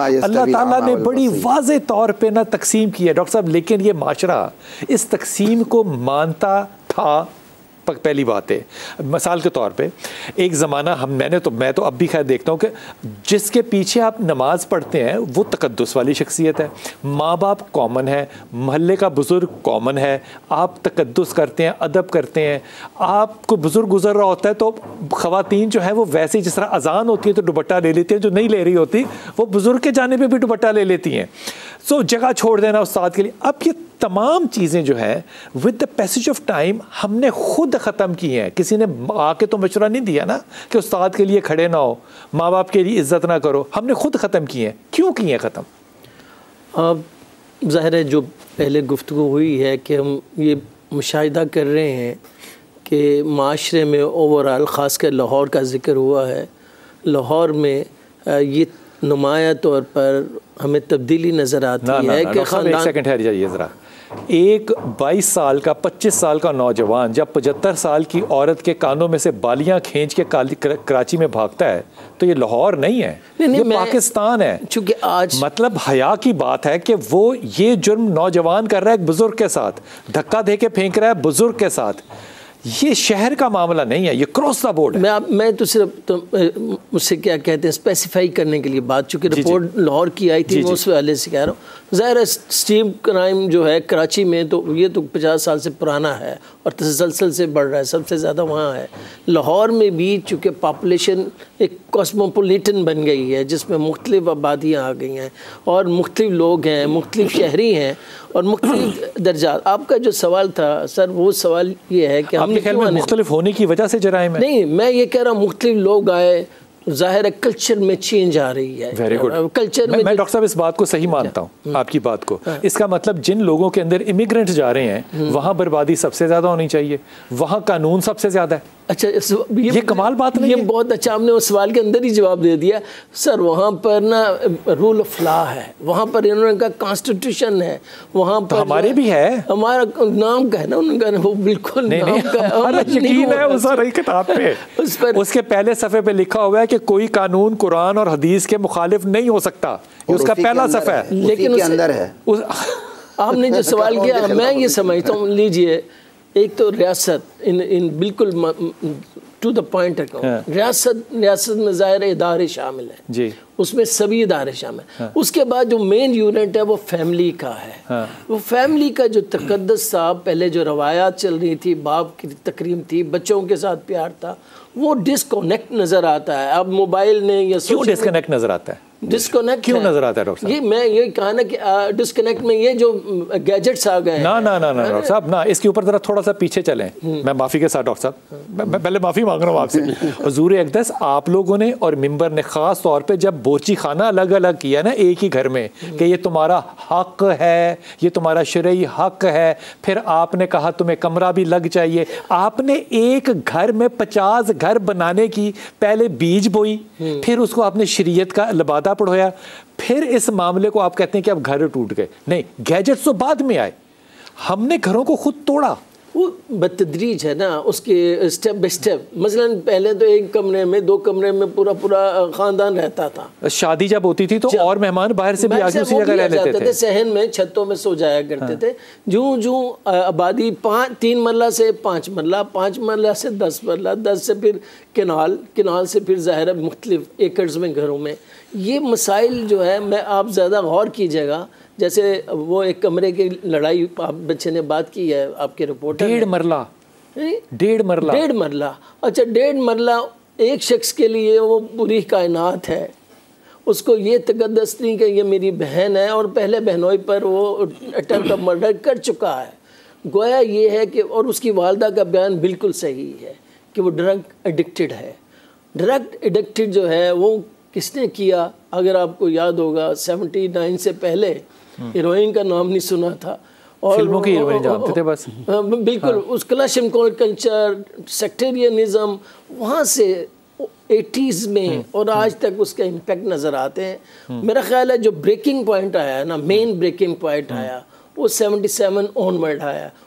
अल्लाह ताला ने बड़ी वाज़े तौर पे ना तकसीम की है डॉक्टर साहब, लेकिन ये माशरा इस तकसीम को मानता था। पहली बात है, मिसाल के तौर पे एक ज़माना मैं तो अब भी खैर देखता हूँ कि जिसके पीछे आप नमाज पढ़ते हैं वो तकद्दुस वाली शख्सियत है, माँ बाप कॉमन है, मोहल्ले का बुज़ुर्ग कॉमन है, आप तकद्दुस करते हैं, अदब करते हैं। आपको बुज़ुर्ग गुजर रहा होता है तो ख़वातीन जो है वो वैसे ही जिस तरह अजान होती है तो दुपट्टा ले लेती हैं, जो नहीं ले रही होती वो बुज़ुर्ग के जाने पर भी दुपट्टा ले लेती हैं। सो जगह छोड़ देना उस्ताद के लिए। अब ये तमाम चीज़ें जो हैं with the passage of time हमने खुद ख़त्म की हैं। किसी ने आके तो मशवरा नहीं दिया ना कि उस्ताद के लिए खड़े ना हो, माँ बाप के लिए इज़्ज़त ना करो, हमने खुद ख़त्म की हैं। क्यों की हैं ख़त्म? अब ज़ाहिर है जो पहले गुफ्तगू हुई है कि हम ये मुशाहिदा कर रहे हैं कि माशरे में ओवरऑल ख़ासकर लाहौर का ज़िक्र हुआ है। लाहौर में ये नुमाया तौर पर हमें तब्दीली नज़र आती है कि एक सेकंड ठहर जाइए ज़रा। एक 22 साल का 25 साल का नौजवान जब 75 साल की औरत के कानों में से बालियां खींच के कराची में भागता है तो ये लाहौर नहीं है, ये पाकिस्तान है। चूँकि आज मतलब हया की बात है कि वो ये जुर्म नौजवान कर रहा है एक बुजुर्ग के साथ, धक्का दे के फेंक रहा है बुजुर्ग के साथ। ये शहर का मामला नहीं है, ये क्रॉस द बोर्ड है। मैं तो सिर्फ मुझसे क्या कहते हैं स्पेसिफाई करने के लिए बात, चूँकि रिपोर्ट लाहौर की आई थी मैं उस वाले से कह रहा हूँ। ज़ाहिर है स्ट्रीम क्राइम जो है कराची में तो ये तो 50 साल से पुराना है और तसलसल से बढ़ रहा है, सबसे ज़्यादा वहाँ है। लाहौर में भी चूँकि पॉपुलेशन एक कॉस्मोपोलिटन बन गई है जिसमें मुख्तलिफ आबादियाँ आ गई हैं और मुख्तलिफ लोग हैं, मुख्तलिफ शहरी हैं और मुख्तलिफ दर्जात। आपका जो सवाल था सर वो सवाल ये है कि आपके ख्याल में मुख्तलिफ होने की वजह से जराइम है? नहीं, मैं ये कह रहा हूँ मुख्तलिफ लोग आए, ज़ाहिर है कल्चर में चेंज आ रही है। Very good. कल्चर मैं डॉक्टर साहब इस बात को सही मानता हूँ आपकी बात को। इसका मतलब जिन लोगों के अंदर इमिग्रेंट जा रहे हैं वहाँ बर्बादी सबसे ज़्यादा होनी चाहिए, वहाँ कानून सबसे ज़्यादा है। अच्छा, ये कमाल बात नहीं है? ये बहुत अच्छा आपने उस सवाल के अंदर ही जवाब दे दिया सर। वहाँ पर ना रूल ऑफ लॉ है, वहाँ पर इन्होंने का कॉन्स्टिट्यूशन है, वहाँ पर हमारे भी है, हमारा नाम का है ना उनका, वो बिल्कुल नहीं, नाम का है, यकीन है उस किताब पे उस पर उसके पहले सफ़े पे लिखा हुआ है कि कोई कानून कुरान और हदीस के मुखालिफ नहीं हो सकता, ये उसका पहला सफ़ा है, लेकिन उसके अंदर है। आपने जो सवाल किया मैं ये समझता हूँ, लीजिए एक तो रियासत इन बिल्कुल टू द पॉइंट रियासत में ज़ाहिर इदारे शामिल हैं जी, उसमें सभी इदारे शामिल हैं। उसके बाद जो मेन यूनिट है वो फैमिली का है। वो फैमिली का जो तकद्दस था, पहले जो रवायात चल रही थी, बाप की तकरीम थी, बच्चों के साथ प्यार था, वो डिस्कनेक्ट नज़र आता है। अब मोबाइल ने या क्यों डिस्कनेक्ट नज़र आता है? डिस्कनेक्ट क्यों नजर आता है डॉक्टर साहब? ये मैं ये कहा ना कि डिस्कनेक्ट में ये जो गैजेट्स आ गए हैं। ना डॉक्टर साहब ना, इसके ऊपर जरा थोड़ा सा पीछे चलें। मैं माफ़ी के साथ डॉक्टर साहब, मैं पहले माफ़ी मांग रहा हूँ आपसे। हुजूर अक़दस आप लोगों ने और मिंबर ने ख़ास तौर पे जब बोची खाना अलग अलग किया ना एक ही घर में कि ये तुम्हारा हक है, ये तुम्हारा शरई हक है, फिर आपने कहा तुम्हें कमरा भी लग चाहिए। आपने एक घर में 50 घर बनाने की पहले बीज बोई, फिर उसको आपने शरीयत का लबादा पढ़ाया, फिर इस मामले को आप कहते हैं कि अब घर टूट गए। नहीं, गैजेट्स तो बाद में आए, हमने घरों को खुद तोड़ा। वो बतदरीज है ना, उसके स्टेप बाय स्टेप। मसलन पहले तो एक कमरे में 2 कमरे में पूरा खानदान रहता था। शादी जब होती थी तो और मेहमान बाहर से भी आके उसी जगह रह लेते थे। सहन में छतों में सो जाया करते थे। जूं आबादी 3 मरला से 5 मरला, 5 मरला से 10 मरला, 10 से फिर किनाल से फिर ज़ाहिर मुख्तलिफ एकर्स में घरों में ये मसाइल जो है, मैं आप ज़्यादा गौर कीजिएगा। जैसे वो एक कमरे की लड़ाई आप बच्चे ने बात की है आपके रिपोर्ट, 1.5 मरला, 1.5 मरला, 1.5 मरला। अच्छा, 1.5 मरला एक शख्स के लिए वो पूरी कायनात है। उसको ये तकद्दस नहीं कि ये मेरी बहन है और पहले बहनोई पर वो अटेम्प्ट ऑफ मर्डर कर चुका है। गोया ये है कि, और उसकी वालदा का बयान बिल्कुल सही है कि वो ड्रग एडिक्टेड है। ड्रग एडिक्टेड जो है वो किसने किया? अगर आपको याद होगा 79 से पहले हीरोइन का नाम नहीं सुना था और फिल्मों की हीरोइन जानते थे बस। बिल्कुल। उस क्लैशमकोल कल्चर, सेक्टेरियनिज्म, वहाँ से 80s में और आज तक उसका इम्पैक्ट नज़र आते हैं। मेरा ख्याल है जो ब्रेकिंग पॉइंट आया है ना, मेन ब्रेकिंग पॉइंट आया वो 77 ऑनवर्ड आया।